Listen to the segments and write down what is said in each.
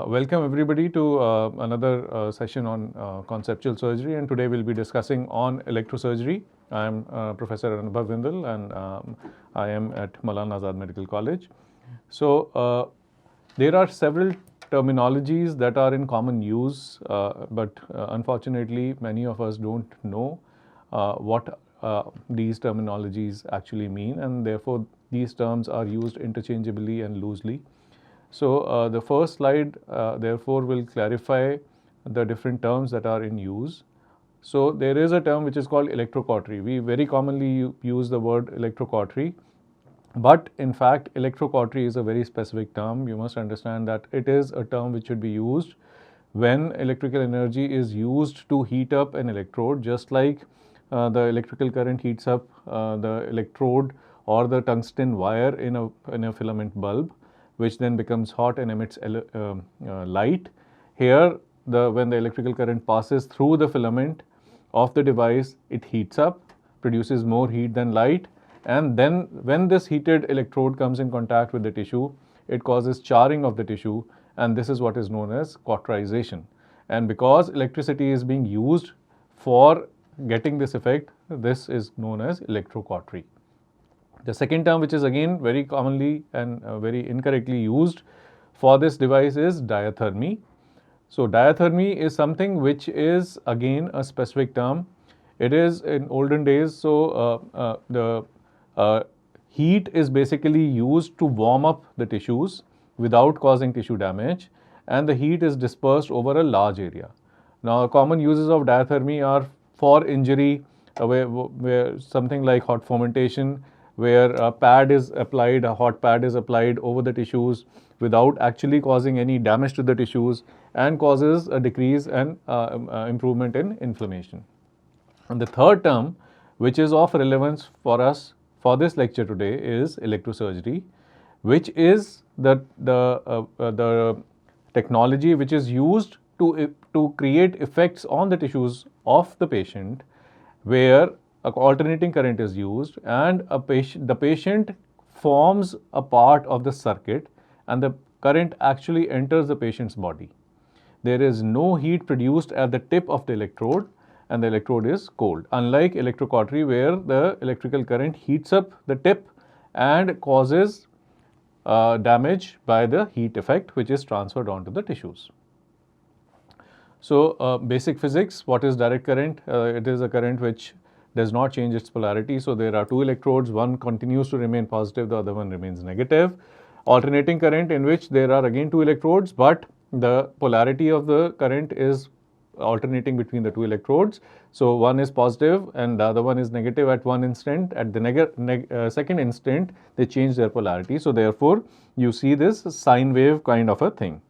Welcome everybody to another session on conceptual surgery, and today we'll be discussing on electrosurgery. I am Professor Anubhav Vindal, and I am at Maulana Azad Medical College. So there are several terminologies that are in common use, but unfortunately many of us don't know what these terminologies actually mean, and therefore these terms are used interchangeably and loosely. So the first slide therefore will clarify the different terms that are in use. So there is a term which is called electrocautery. We very commonly use the word electrocautery, but in fact electrocautery is a very specific term. You must understand that it is a term which should be used when electrical energy is used to heat up an electrode, just like the electrical current heats up the electrode or the tungsten wire in a filament bulb, which then becomes hot and emits light. Here, when the electrical current passes through the filament of the device, it heats up, produces more heat than light, and then when this heated electrode comes in contact with the tissue, it causes charring of the tissue, and this is what is known as cauterization. And because electricity is being used for getting this effect, this is known as electrocautery. The second term, which is again very commonly and very incorrectly used for this device, is diathermy. So diathermy is something which is again a specific term. It is in olden days, so the heat is basically used to warm up the tissues without causing tissue damage, and the heat is dispersed over a large area. Now, common uses of diathermy are for injury, where something like hot fomentation, where a pad is applied, a hot pad is applied over the tissues without actually causing any damage to the tissues, and causes a decrease and improvement in inflammation. And the third term, which is of relevance for us for this lecture today, is electrosurgery, which is the technology which is used to create effects on the tissues of the patient, where alternating current is used, and the patient forms a part of the circuit, and the current actually enters the patient's body. There is no heat produced at the tip of the electrode, and the electrode is cold, unlike electrocautery, where the electrical current heats up the tip and causes damage by the heat effect, which is transferred onto the tissues. So basic physics, what is direct current? It is a current which does not change its polarity. So there are two electrodes, one continues to remain positive, the other one remains negative. Alternating current, in which there are again two electrodes, but the polarity of the current is alternating between the two electrodes. So one is positive and the other one is negative at one instant. At the second instant, they change their polarity. So therefore, you see this sine wave kind of a thing.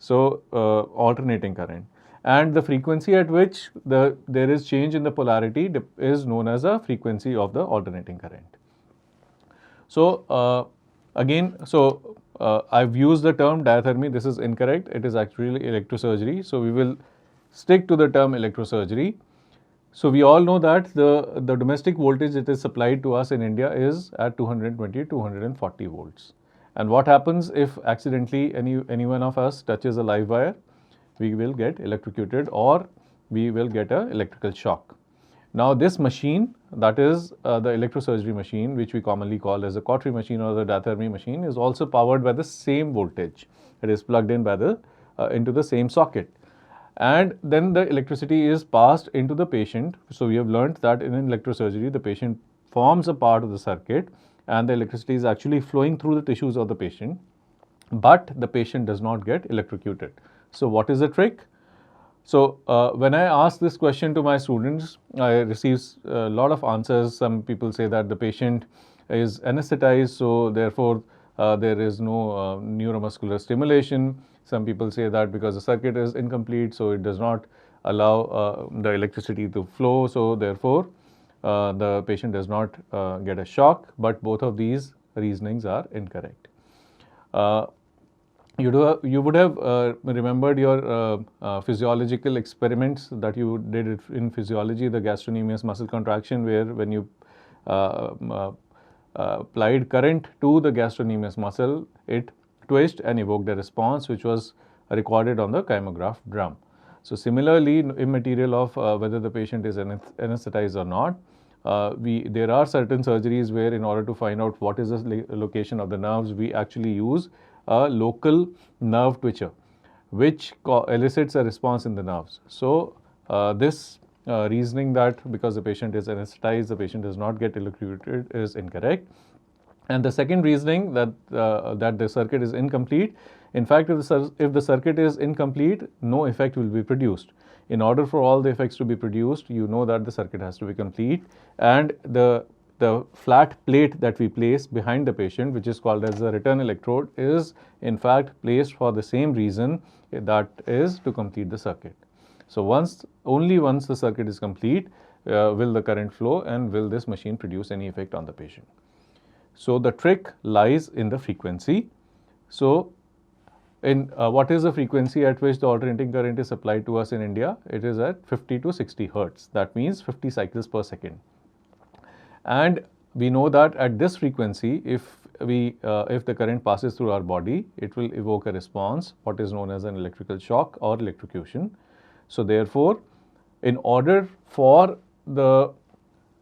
So alternating current. And the frequency at which there is change in the polarity is known as a frequency of the alternating current. So I've used the term diathermy. This is incorrect. It is actually electrosurgery. So we will stick to the term electrosurgery. So we all know that the domestic voltage that is supplied to us in India is at 220 to 240 volts. And what happens if accidentally any one of us touches a live wire? We will get electrocuted, or we will get an electrical shock. Now this machine, that is the electrosurgery machine, which we commonly call as a cautery machine or the diathermy machine, is also powered by the same voltage. It is plugged in by into the same socket, and then the electricity is passed into the patient. So we have learned that in electrosurgery, the patient forms a part of the circuit, and the electricity is actually flowing through the tissues of the patient, but the patient does not get electrocuted. So what is the trick? So when I ask this question to my students, I receive a lot of answers. Some people say that the patient is anesthetized, so therefore there is no neuromuscular stimulation. Some people say that because the circuit is incomplete, so it does not allow the electricity to flow, so therefore the patient does not get a shock. But both of these reasonings are incorrect. You would have remembered your physiological experiments that you did in physiology, the gastrocnemius muscle contraction, where when you applied current to the gastrocnemius muscle, it twitched and evoked a response which was recorded on the kymograph drum. So similarly, immaterial of whether the patient is anesthetized or not, there are certain surgeries where in order to find out what is the location of the nerves, we actually use a local nerve twitcher, which elicits a response in the nerves. So this reasoning that because the patient is anesthetized, the patient does not get electrocuted is incorrect. And the second reasoning that that the circuit is incomplete, in fact, if the circuit is incomplete, no effect will be produced. In order for all the effects to be produced, you know that the circuit has to be complete, and the flat plate that we place behind the patient, which is called as the return electrode, is in fact placed for the same reason, that is to complete the circuit. So only once the circuit is complete will the current flow and will this machine produce any effect on the patient. So the trick lies in the frequency. So in what is the frequency at which the alternating current is supplied to us in India? It is at 50 to 60 hertz. That means 50 cycles per second. And we know that at this frequency, if the current passes through our body, it will evoke a response, what is known as an electrical shock or electrocution. So therefore, in order for the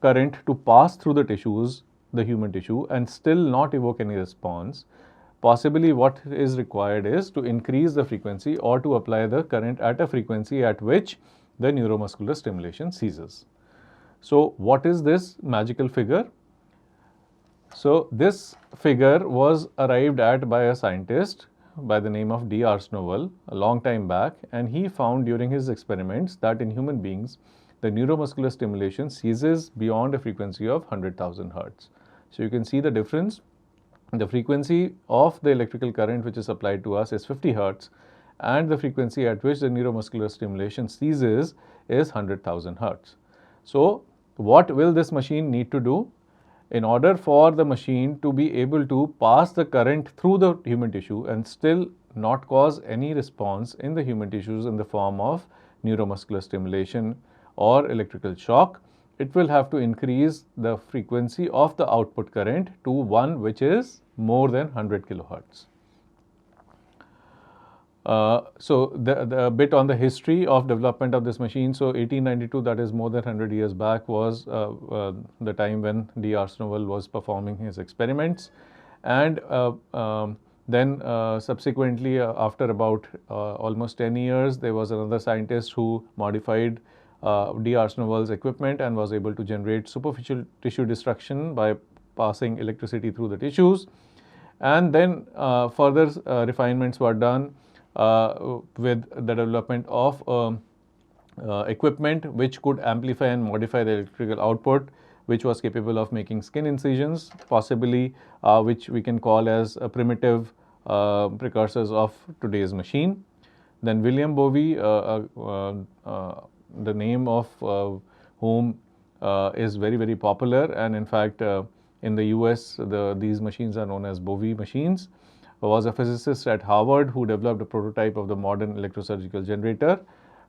current to pass through the tissues, the human tissue, and still not evoke any response, possibly what is required is to increase the frequency or to apply the current at a frequency at which the neuromuscular stimulation ceases. So what is this magical figure? So this figure was arrived at by a scientist by the name of Diathermy a long time back, and he found during his experiments that in human beings, the neuromuscular stimulation ceases beyond a frequency of 100,000 hertz. So you can see the difference. The frequency of the electrical current which is applied to us is 50 hertz, and the frequency at which the neuromuscular stimulation ceases is 100,000 hertz. So what will this machine need to do? In order for the machine to be able to pass the current through the human tissue and still not cause any response in the human tissues in the form of neuromuscular stimulation or electrical shock, it will have to increase the frequency of the output current to one which is more than 100 kilohertz. So the bit on the history of development of this machine. So 1892, that is more than 100 years back, was the time when Diathermy was performing his experiments, and then subsequently after about almost 10 years, there was another scientist who modified Diathermy's equipment and was able to generate superficial tissue destruction by passing electricity through the tissues. And then further refinements were done with the development of equipment which could amplify and modify the electrical output, which was capable of making skin incisions, possibly which we can call as a primitive precursors of today's machine. Then William Bowie, the name of whom is very, very popular, and in fact in the US these machines are known as Bowie machines, was a physicist at Harvard who developed a prototype of the modern electrosurgical generator,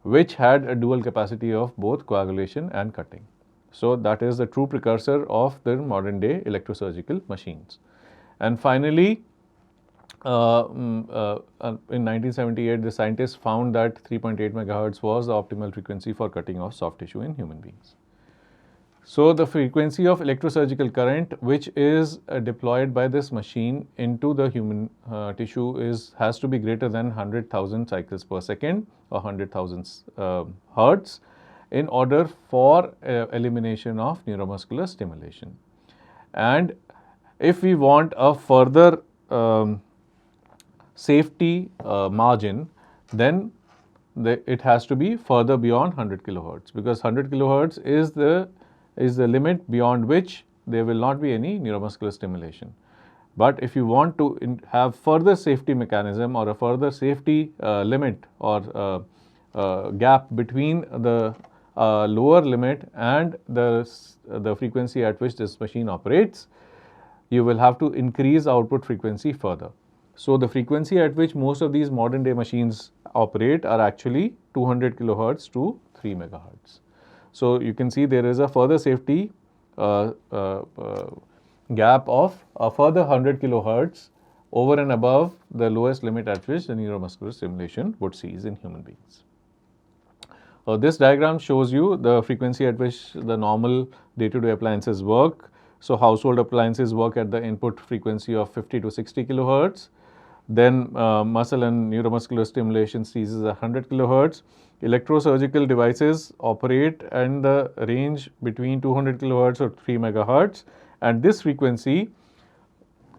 which had a dual capacity of both coagulation and cutting. So that is the true precursor of the modern day electrosurgical machines. And finally, in 1978, the scientists found that 3.8 megahertz was the optimal frequency for cutting of soft tissue in human beings. So the frequency of electrosurgical current which is deployed by this machine into the human tissue has to be greater than 100,000 cycles per second or 100,000 hertz in order for elimination of neuromuscular stimulation. And if we want a further safety margin, then it has to be further beyond 100 kilohertz, because 100 kilohertz is the limit beyond which there will not be any neuromuscular stimulation. But if you want to have further safety mechanism or a further safety limit or gap between the lower limit and the frequency at which this machine operates, you will have to increase output frequency further. So the frequency at which most of these modern day machines operate are actually 200 kilohertz to 3 megahertz. So you can see there is a further safety gap of a further 100 kilohertz over and above the lowest limit at which the neuromuscular stimulation would cease in human beings. This diagram shows you the frequency at which the normal day-to-day appliances work. So, household appliances work at the input frequency of 50 to 60 kilohertz. Then muscle and neuromuscular stimulation ceases at 100 kilohertz. Electrosurgical devices operate in the range between 200 kilohertz or 3 megahertz. And this frequency,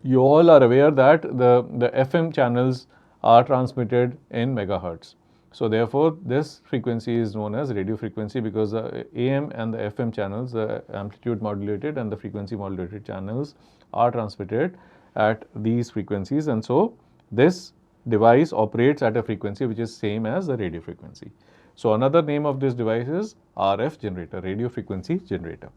you all are aware that the FM channels are transmitted in megahertz. So, therefore, this frequency is known as radio frequency because the AM and the FM channels, the amplitude modulated and the frequency modulated channels are transmitted at these frequencies, and so this device operates at a frequency which is same as the radio frequency. So, another name of this device is RF generator, radio frequency generator.